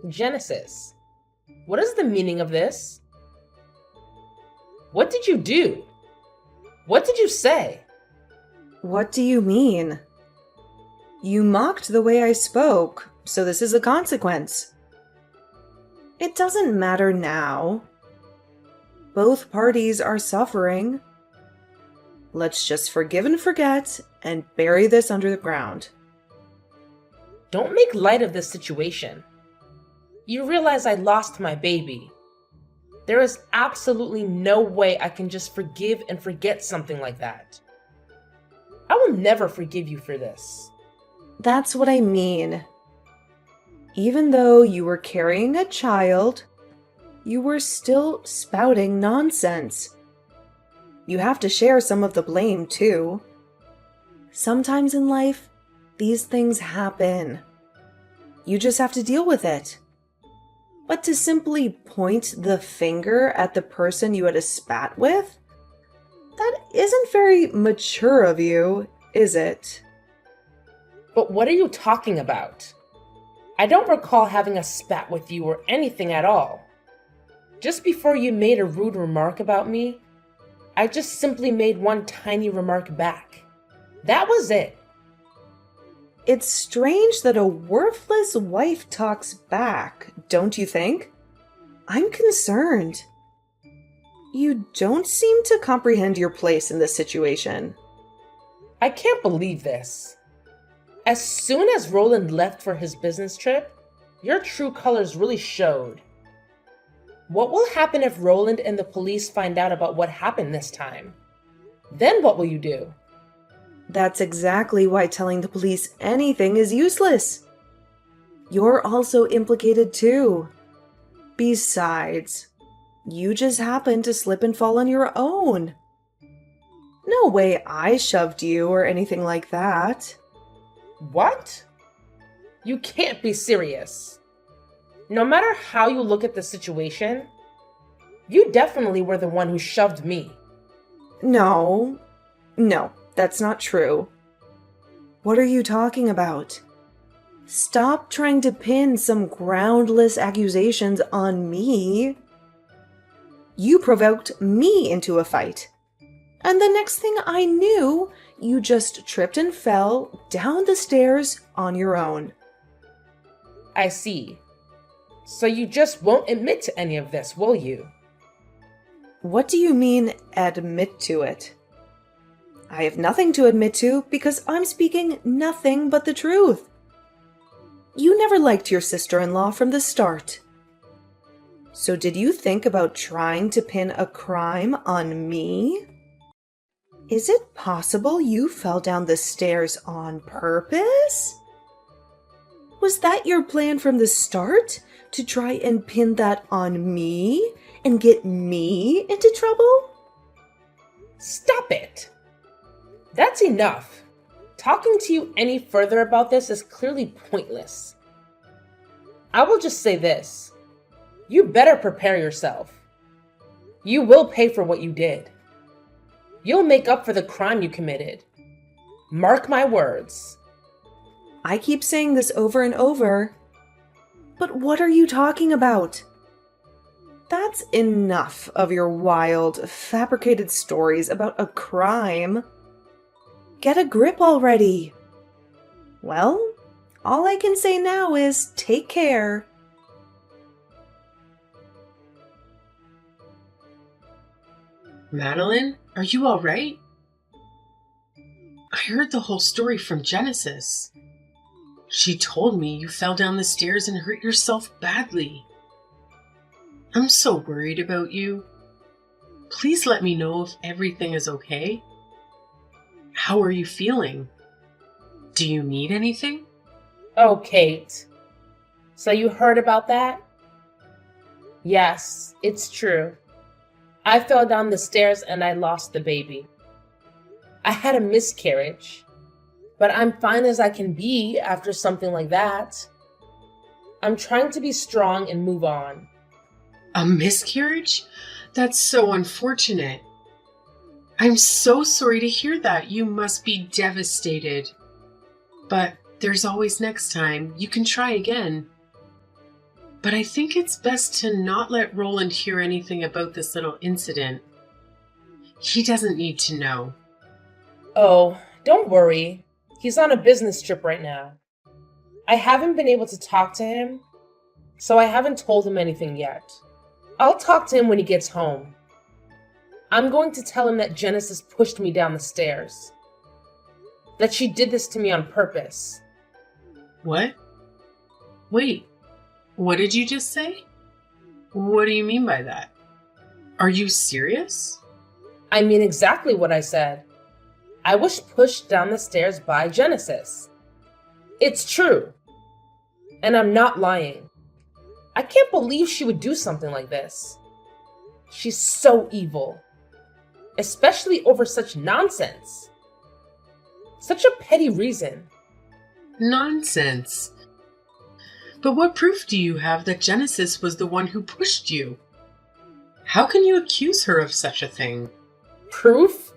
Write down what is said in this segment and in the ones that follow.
Genesis, what is the meaning of this? What did you do? What did you say? What do you mean? You mocked the way I spoke, so this is a consequence. It doesn't matter now. Both parties are suffering. Let's just forgive and forget and bury this under the ground. Don't make light of this situation. You realize I lost my baby. There is absolutely no way I can just forgive and forget something like that. I will never forgive you for this. That's what I mean. Even though you were carrying a child, you were still spouting nonsense. You have to share some of the blame, too. Sometimes in life, these things happen. You just have to deal with it. But to simply point the finger at the person you had a spat with, that isn't very mature of you, is it? But what are you talking about? I don't recall having a spat with you or anything at all. Just before you made a rude remark about me, I just simply made one tiny remark back. That was it. It's strange that a worthless wife talks back, don't you think? I'm concerned. You don't seem to comprehend your place in this situation. I can't believe this. As soon as Roland left for his business trip, your true colors really showed. What will happen if Roland and the police find out about what happened this time? Then what will you do? That's exactly why telling the police anything is useless. You're also implicated too. Besides, you just happened to slip and fall on your own. No way I shoved you or anything like that. What? You can't be serious. No matter how you look at the situation, you definitely were the one who shoved me. No, that's not true. What are you talking about? Stop trying to pin some groundless accusations on me. You provoked me into a fight. And the next thing I knew, you just tripped and fell down the stairs on your own. I see. So you just won't admit to any of this, will you? What do you mean, admit to it? I have nothing to admit to because I'm speaking nothing but the truth. You never liked your sister-in-law from the start. So did you think about trying to pin a crime on me? Is it possible you fell down the stairs on purpose? Was that your plan from the start? To try and pin that on me and get me into trouble? Stop it! That's enough. Talking to you any further about this is clearly pointless. I will just say this. You better prepare yourself. You will pay for what you did. You'll make up for the crime you committed. Mark my words. I keep saying this over and over. But what are you talking about? That's enough of your wild, fabricated stories about a crime. Get a grip already. Well, all I can say now is take care. Madeline, are you all right? I heard the whole story from Genesis. She told me you fell down the stairs and hurt yourself badly. I'm so worried about you. Please let me know if everything is okay. How are you feeling? Do you need anything? Oh, Kate. So you heard about that? Yes, it's true. I fell down the stairs and I lost the baby. I had a miscarriage. But I'm fine as I can be after something like that. I'm trying to be strong and move on. A miscarriage? That's so unfortunate. I'm so sorry to hear that. You must be devastated. But there's always next time. You can try again. But I think it's best to not let Roland hear anything about this little incident. He doesn't need to know. Oh, don't worry. He's on a business trip right now. I haven't been able to talk to him, so I haven't told him anything yet. I'll talk to him when he gets home. I'm going to tell him that Genesis pushed me down the stairs. That she did this to me on purpose. What? Wait, what did you just say? What do you mean by that? Are you serious? I mean exactly what I said. I was pushed down the stairs by Genesis. It's true. And I'm not lying. I can't believe she would do something like this. She's so evil. Especially over such nonsense. Such a petty reason. Nonsense. But what proof do you have that Genesis was the one who pushed you? How can you accuse her of such a thing? Proof?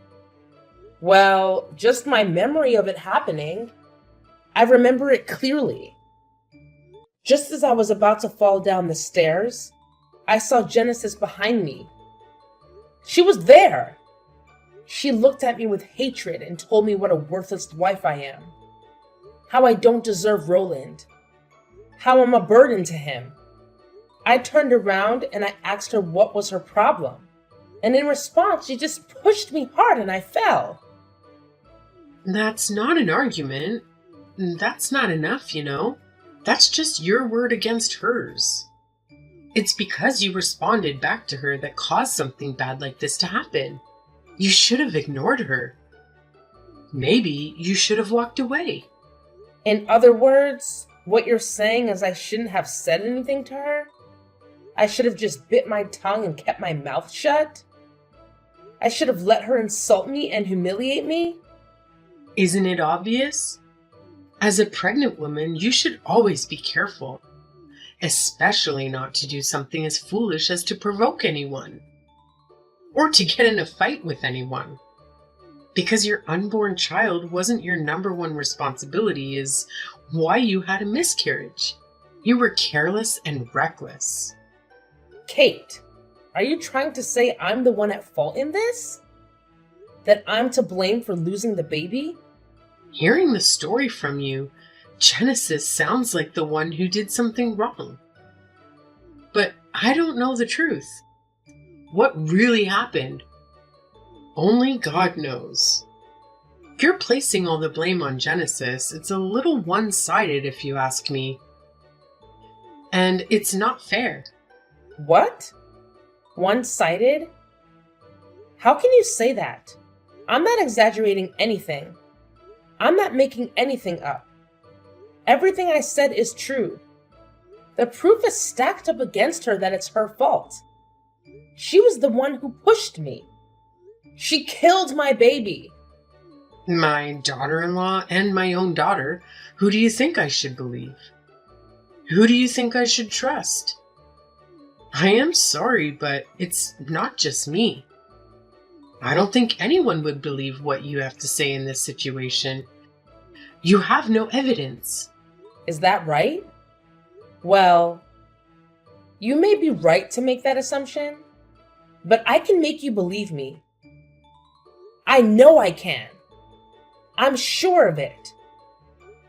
Well, just my memory of it happening. I remember it clearly. Just as I was about to fall down the stairs, I saw Genesis behind me. She was there. She looked at me with hatred and told me what a worthless wife I am. How I don't deserve Roland. How I'm a burden to him. I turned around and I asked her what was her problem. And in response, she just pushed me hard and I fell. That's not an argument. That's not enough, you know. That's just your word against hers. It's because you responded back to her that caused something bad like this to happen. You should have ignored her. Maybe you should have walked away. In other words, what you're saying is I shouldn't have said anything to her? I should have just bit my tongue and kept my mouth shut? I should have let her insult me and humiliate me? Isn't it obvious? As a pregnant woman, you should always be careful, especially not to do something as foolish as to provoke anyone, or to get in a fight with anyone. Because your unborn child wasn't your number one responsibility is why you had a miscarriage. You were careless and reckless. Kate, are you trying to say I'm the one at fault in this? That I'm to blame for losing the baby? Hearing the story from you, Genesis sounds like the one who did something wrong. But I don't know the truth. What really happened? Only God knows. If you're placing all the blame on Genesis, it's a little one-sided if you ask me. And it's not fair. What? One-sided? How can you say that? I'm not exaggerating anything. I'm not making anything up. Everything I said is true. The proof is stacked up against her that it's her fault. She was the one who pushed me. She killed my baby. My daughter-in-law and my own daughter, who do you think I should believe? Who do you think I should trust? I am sorry, but it's not just me. I don't think anyone would believe what you have to say in this situation. You have no evidence. Is that right? Well, you may be right to make that assumption, but I can make you believe me. I know I can. I'm sure of it.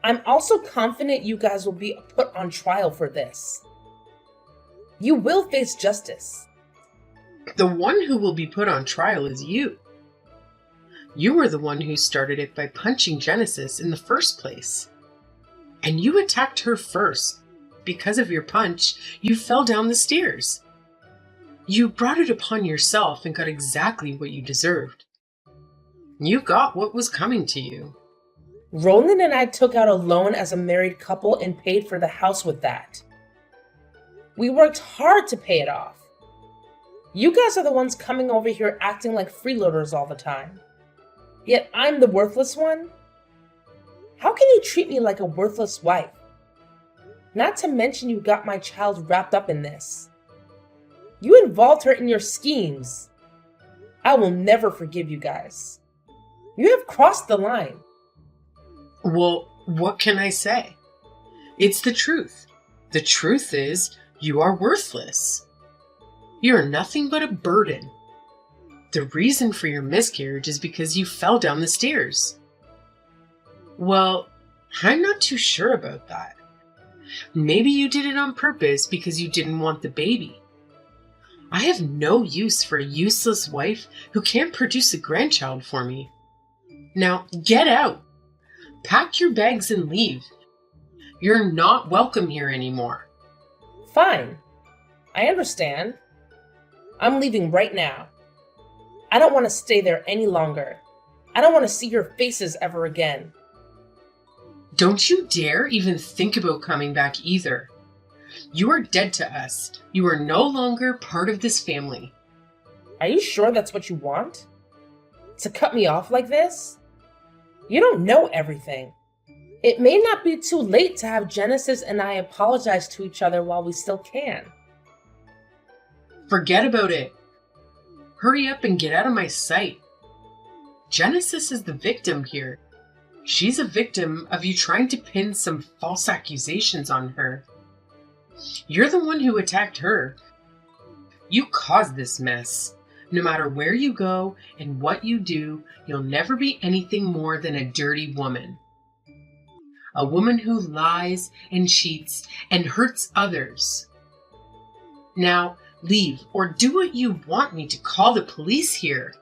I'm also confident you guys will be put on trial for this. You will face justice. The one who will be put on trial is you. You were the one who started it by punching Genesis in the first place. And you attacked her first. Because of your punch, you fell down the stairs. You brought it upon yourself and got exactly what you deserved. You got what was coming to you. Roland and I took out a loan as a married couple and paid for the house with that. We worked hard to pay it off. You guys are the ones coming over here acting like freeloaders all the time. Yet I'm the worthless one? How can you treat me like a worthless wife? Not to mention you got my child wrapped up in this. You involved her in your schemes. I will never forgive you guys. You have crossed the line. Well, what can I say? It's the truth. The truth is, You are worthless. You are nothing but a burden. The reason for your miscarriage is because you fell down the stairs. Well, I'm not too sure about that. Maybe you did it on purpose because you didn't want the baby. I have no use for a useless wife who can't produce a grandchild for me. Now, get out. Pack your bags and leave. You're not welcome here anymore. Fine. I understand. I'm leaving right now. I don't want to stay there any longer. I don't want to see your faces ever again. Don't you dare even think about coming back either. You are dead to us. You are no longer part of this family. Are you sure that's what you want? To cut me off like this? You don't know everything. It may not be too late to have Genesis and I apologize to each other while we still can. Forget about it. Hurry up and get out of my sight. Genesis is the victim here. She's a victim of you trying to pin some false accusations on her. You're the one who attacked her. You caused this mess. No matter where you go and what you do, you'll never be anything more than a dirty woman. A woman who lies and cheats and hurts others. Now, leave or do what you want me to call the police here.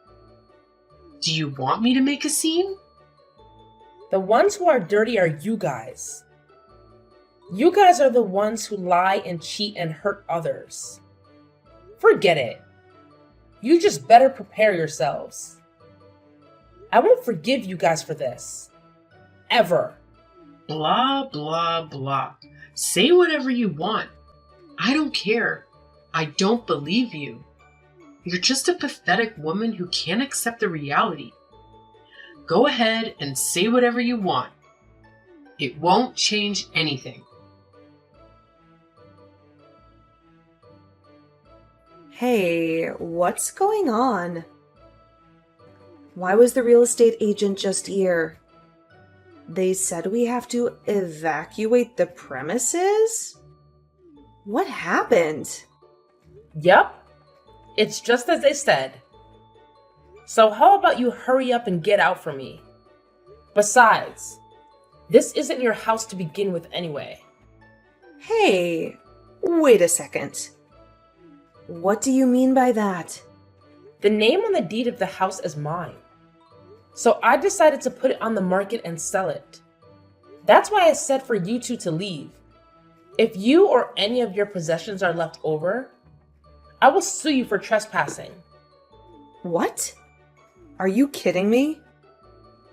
Do you want me to make a scene? The ones who are dirty are you guys. You guys are the ones who lie and cheat and hurt others. Forget it. You just better prepare yourselves. I won't forgive you guys for this. Ever. Blah, blah, blah. Say whatever you want. I don't care. I don't believe you. You're just a pathetic woman who can't accept the reality. Go ahead and say whatever you want. It won't change anything. Hey, what's going on? Why was the real estate agent just here? They said we have to evacuate the premises? What happened? Yup. It's just as they said. So how about you hurry up and get out for me? Besides, this isn't your house to begin with anyway. Hey, wait a second. What do you mean by that? The name on the deed of the house is mine. So I decided to put it on the market and sell it. That's why I said for you two to leave. If you or any of your possessions are left over, I will sue you for trespassing. What? Are you kidding me?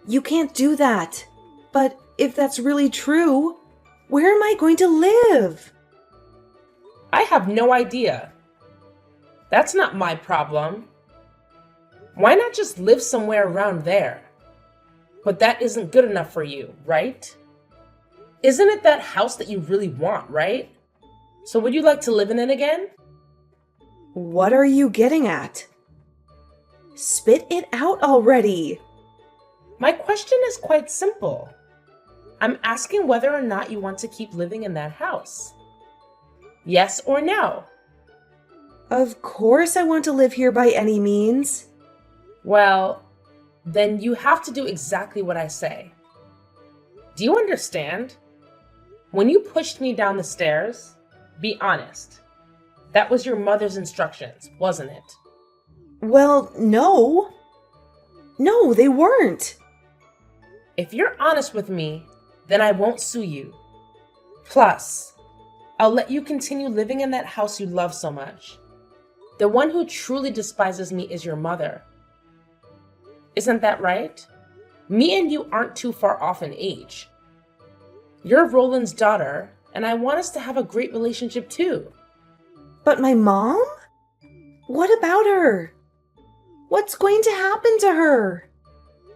You can't do that. But if that's really true, where am I going to live? I have no idea. That's not my problem. Why not just live somewhere around there? But that isn't good enough for you, right? Isn't it that house that you really want, right? So would you like to live in it again? What are you getting at? Spit it out already. My question is quite simple. I'm asking whether or not you want to keep living in that house. Yes or no? Of course I want to live here by any means. Well, then you have to do exactly what I say. Do you understand? When you pushed me down the stairs, be honest. That was your mother's instructions, wasn't it? Well, no. No, they weren't. If you're honest with me, then I won't sue you. Plus, I'll let you continue living in that house you love so much. The one who truly despises me is your mother. Isn't that right? Me and you aren't too far off in age. You're Roland's daughter, and I want us to have a great relationship too. But my mom? What about her? What's going to happen to her?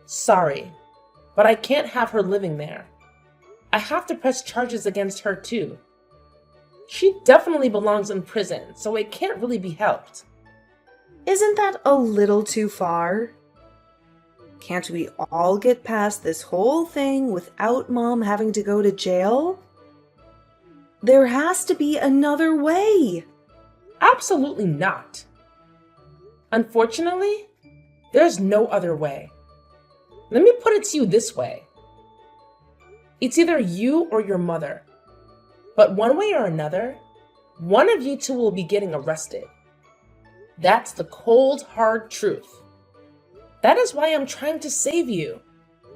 Sorry, but I can't have her living there. I have to press charges against her too. She definitely belongs in prison, so it can't really be helped. Isn't that a little too far? Can't we all get past this whole thing without Mom having to go to jail? There has to be another way. Absolutely not. Unfortunately, there's no other way. Let me put it to you this way. It's either you or your mother. But one way or another, one of you two will be getting arrested. That's the cold, hard truth. That is why I'm trying to save you.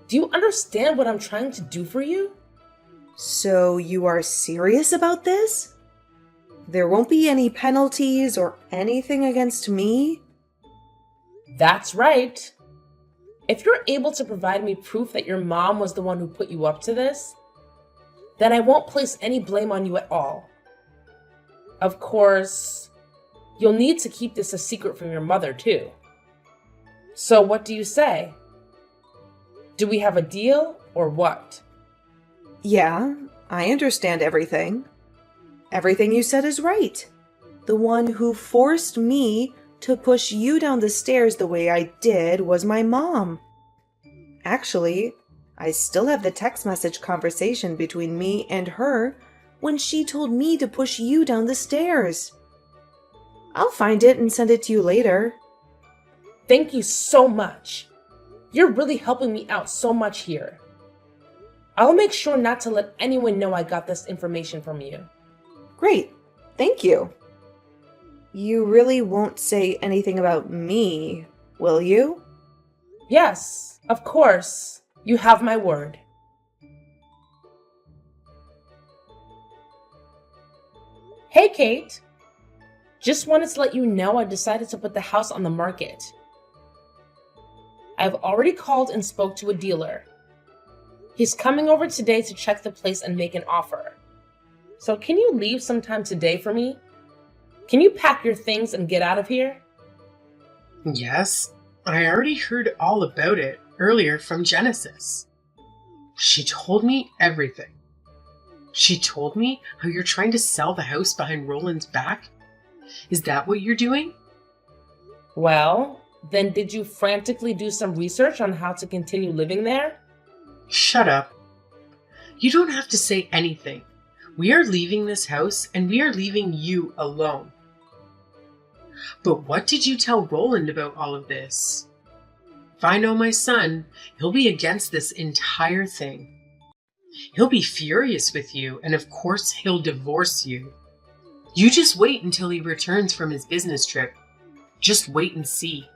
Do you understand what I'm trying to do for you? So you are serious about this? There won't be any penalties or anything against me? That's right. If you're able to provide me proof that your mom was the one who put you up to this, then I won't place any blame on you at all. Of course, you'll need to keep this a secret from your mother too. So what do you say? Do we have a deal or what? Yeah, I understand everything. Everything you said is right. The one who forced me to push you down the stairs the way I did was my mom. Actually, I still have the text message conversation between me and her when she told me to push you down the stairs. I'll find it and send it to you later. Thank you so much. You're really helping me out so much here. I'll make sure not to let anyone know I got this information from you. Great, thank you. You really won't say anything about me, will you? Yes, of course. You have my word. Hey, Kate. Just wanted to let you know I decided to put the house on the market. I've already called and spoke to a dealer. He's coming over today to check the place and make an offer. So can you leave sometime today for me? Can you pack your things and get out of here? Yes, I already heard all about it earlier from Genesis. She told me everything. She told me how you're trying to sell the house behind Roland's back. Is that what you're doing? Well, then did you frantically do some research on how to continue living there? Shut up. You don't have to say anything. We are leaving this house and we are leaving you alone. But what did you tell Roland about all of this? If I know my son, he'll be against this entire thing. He'll be furious with you, and of course he'll divorce you. You just wait until he returns from his business trip. Just wait and see.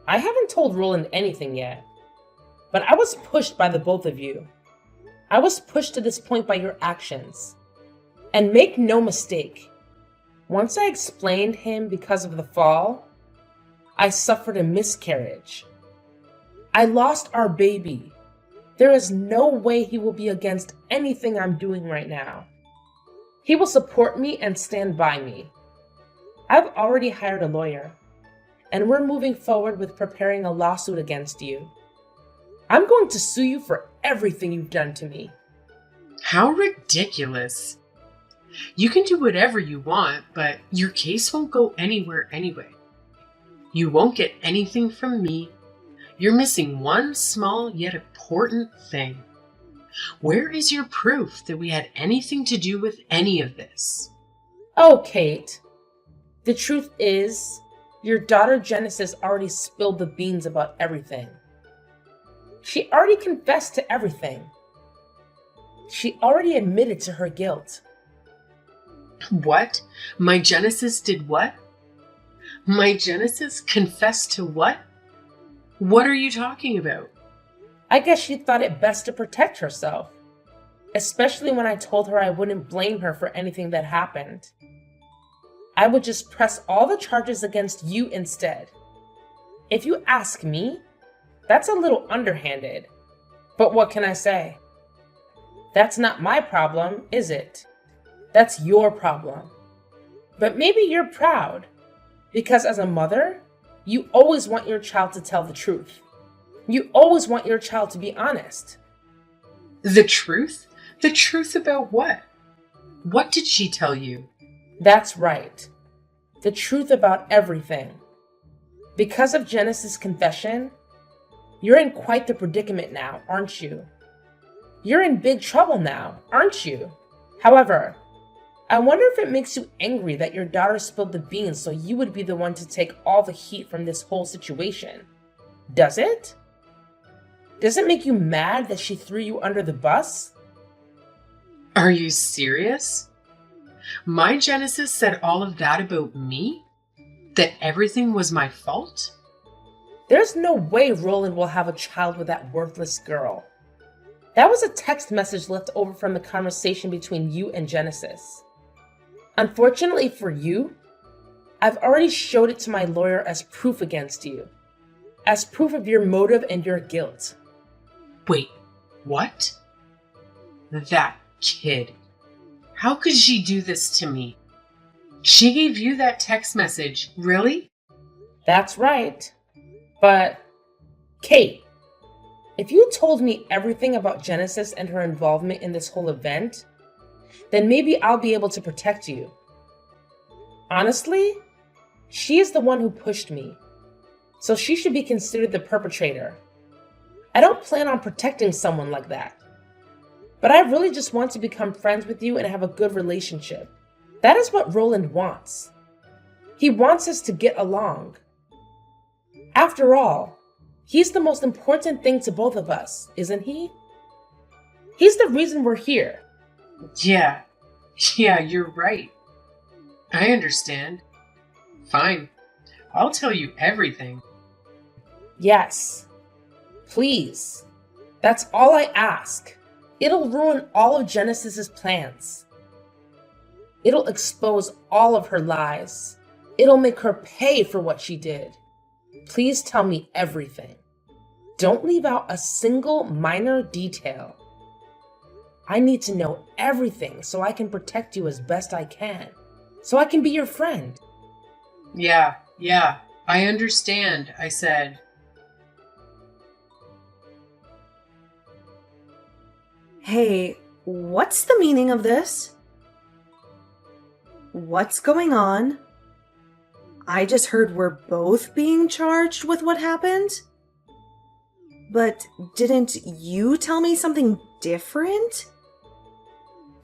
I haven't told Roland anything yet, but I was pushed by the both of you. I was pushed to this point by your actions. And make no mistake, once I explained him because of the fall, I suffered a miscarriage. I lost our baby. There is no way he will be against anything I'm doing right now. He will support me and stand by me. I've already hired a lawyer, and we're moving forward with preparing a lawsuit against you. I'm going to sue you for everything you've done to me. How ridiculous. You can do whatever you want, but your case won't go anywhere anyway. You won't get anything from me. You're missing one small yet important thing. Where is your proof that we had anything to do with any of this? Oh, Kate. The truth is, your daughter Genesis already spilled the beans about everything. She already confessed to everything. She already admitted to her guilt. What? My Genesis did what? My Genesis confessed to what? What are you talking about? I guess she thought it best to protect herself, especially when I told her I wouldn't blame her for anything that happened. I would just press all the charges against you instead. If you ask me, that's a little underhanded. But what can I say? That's not my problem, is it? That's your problem. But maybe you're proud, because as a mother, you always want your child to tell the truth. You always want your child to be honest. The truth? The truth about what? What did she tell you? That's right. The truth about everything. Because of Genesis' confession, you're in quite the predicament now, aren't you? You're in big trouble now, aren't you? However, I wonder if it makes you angry that your daughter spilled the beans so you would be the one to take all the heat from this whole situation. Does it? Does it make you mad that she threw you under the bus? Are you serious? My Genesis said all of that about me? That everything was my fault? There's no way Roland will have a child with that worthless girl. That was a text message left over from the conversation between you and Genesis. Unfortunately for you, I've already showed it to my lawyer as proof against you, as proof of your motive and your guilt. Wait, what? That kid. How could she do this to me? She gave you that text message, really? That's right. But, Kate, if you told me everything about Genesis and her involvement in this whole event, then maybe I'll be able to protect you. Honestly, she is the one who pushed me, so she should be considered the perpetrator. I don't plan on protecting someone like that. But I really just want to become friends with you and have a good relationship. That is what Roland wants. He wants us to get along. After all, he's the most important thing to both of us, isn't he? He's the reason we're here. Yeah, you're right. I understand. Fine. I'll tell you everything. Yes. Please. That's all I ask. It'll ruin all of Genesis's plans. It'll expose all of her lies. It'll make her pay for what she did. Please tell me everything. Don't leave out a single minor detail. I need to know everything so I can protect you as best I can. So I can be your friend. Yeah, I understand, I said. Hey, what's the meaning of this? What's going on? I just heard we're both being charged with what happened? But didn't you tell me something different?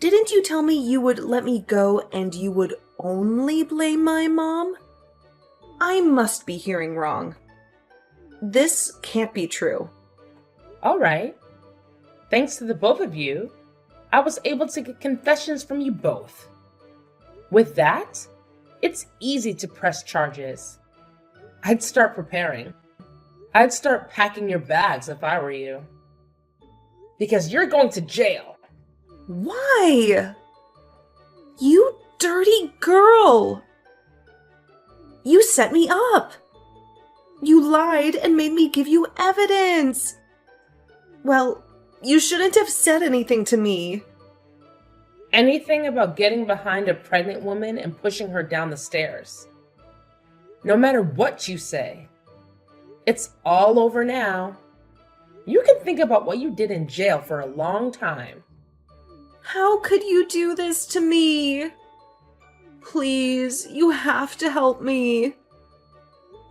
Didn't you tell me you would let me go and you would only blame my mom? I must be hearing wrong. This can't be true. All right. Thanks to the both of you, I was able to get confessions from you both. With that, it's easy to press charges. I'd start preparing. I'd start packing your bags if I were you. Because you're going to jail. Why? You dirty girl! You set me up! You lied and made me give you evidence! Well, you shouldn't have said anything to me. Anything about getting behind a pregnant woman and pushing her down the stairs. No matter what you say, it's all over now. You can think about what you did in jail for a long time. How could you do this to me? Please, you have to help me.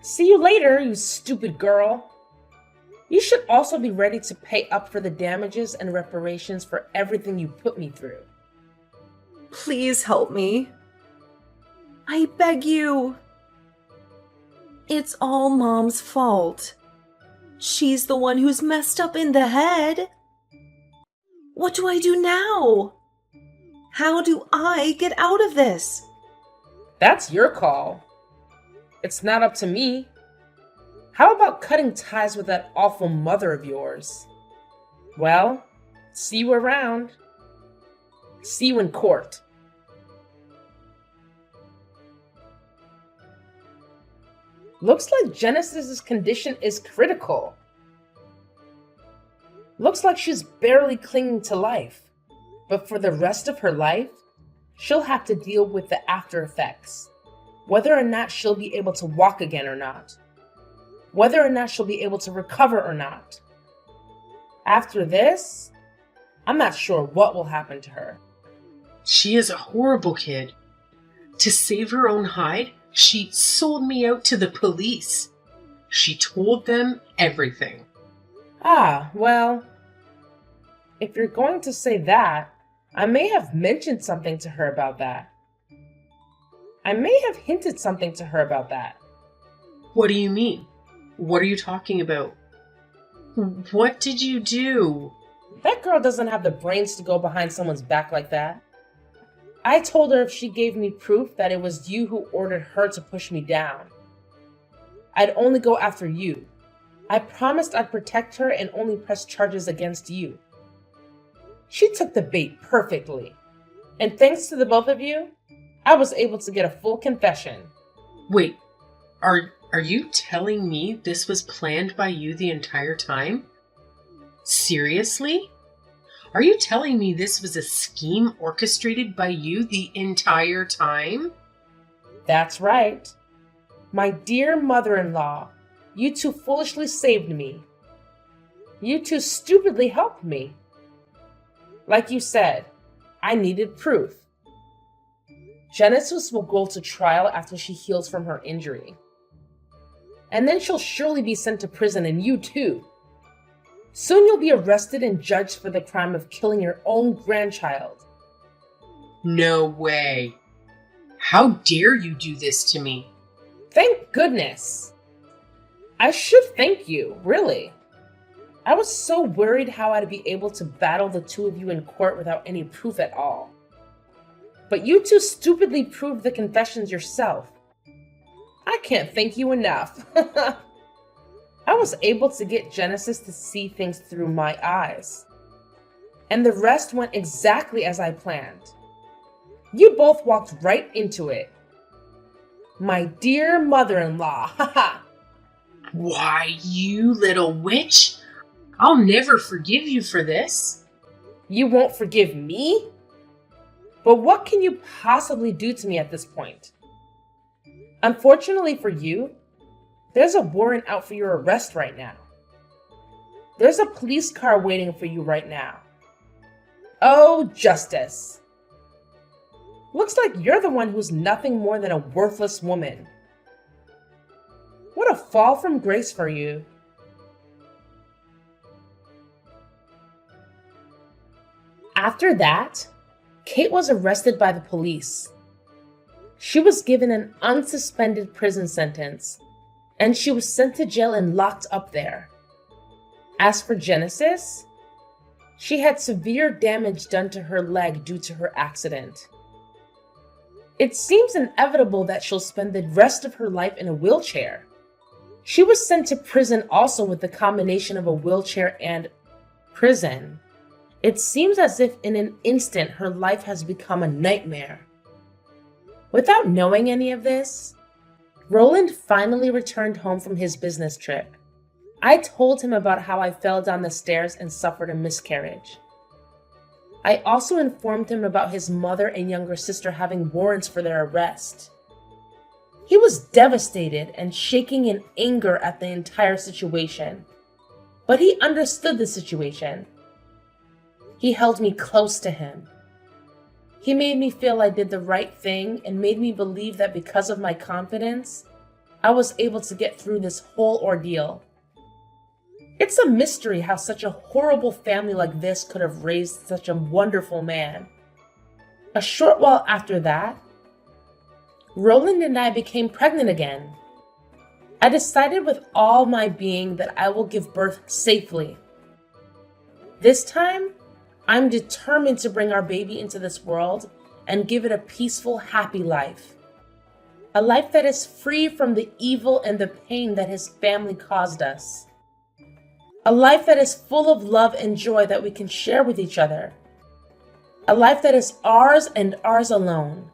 See you later, you stupid girl. You should also be ready to pay up for the damages and reparations for everything you put me through. Please help me. I beg you. It's all Mom's fault. She's the one who's messed up in the head. What do I do now? How do I get out of this? That's your call. It's not up to me. How about cutting ties with that awful mother of yours? Well, see you around. See you in court. Looks like Genesis's condition is critical. Looks like she's barely clinging to life. But for the rest of her life, she'll have to deal with the after effects. Whether or not she'll be able to walk again or not. Whether or not she'll be able to recover or not. After this, I'm not sure what will happen to her. She is a horrible kid. To save her own hide, she sold me out to the police. She told them everything. Ah, well, if you're going to say that, I may have mentioned something to her about that. I may have hinted something to her about that. What do you mean? What are you talking about? What did you do? That girl doesn't have the brains to go behind someone's back like that. I told her if she gave me proof that it was you who ordered her to push me down, I'd only go after you. I promised I'd protect her and only press charges against you. She took the bait perfectly. And thanks to the both of you, I was able to get a full confession. Wait, are you telling me this was planned by you the entire time? Seriously? Are you telling me this was a scheme orchestrated by you the entire time? That's right. My dear mother-in-law, you two foolishly saved me. You two stupidly helped me. Like you said, I needed proof. Genesis will go to trial after she heals from her injury. And then she'll surely be sent to prison, and you too. Soon you'll be arrested and judged for the crime of killing your own grandchild. No way. How dare you do this to me? Thank goodness. I should thank you, really. I was so worried how I'd be able to battle the two of you in court without any proof at all. But you two stupidly proved the confessions yourself. I can't thank you enough. I was able to get Genesis to see things through my eyes. And the rest went exactly as I planned. You both walked right into it. My dear mother-in-law, haha. Why, you little witch! I'll never forgive you for this. You won't forgive me? But what can you possibly do to me at this point? Unfortunately for you, there's a warrant out for your arrest right now. There's a police car waiting for you right now. Oh, justice. Looks like you're the one who's nothing more than a worthless woman. What a fall from grace for you. After that, Kate was arrested by the police. She was given an unsuspended prison sentence, and she was sent to jail and locked up there. As for Genesis, she had severe damage done to her leg due to her accident. It seems inevitable that she'll spend the rest of her life in a wheelchair. She was sent to prison also with the combination of a wheelchair and prison. It seems as if in an instant her life has become a nightmare. Without knowing any of this, Roland finally returned home from his business trip. I told him about how I fell down the stairs and suffered a miscarriage. I also informed him about his mother and younger sister having warrants for their arrest. He was devastated and shaking in anger at the entire situation, but he understood the situation. He held me close to him. He made me feel I did the right thing and made me believe that because of my confidence, I was able to get through this whole ordeal. It's a mystery how such a horrible family like this could have raised such a wonderful man. A short while after that, Roland and I became pregnant again. I decided with all my being that I will give birth safely. This time, I'm determined to bring our baby into this world and give it a peaceful, happy life. A life that is free from the evil and the pain that his family caused us. A life that is full of love and joy that we can share with each other. A life that is ours and ours alone.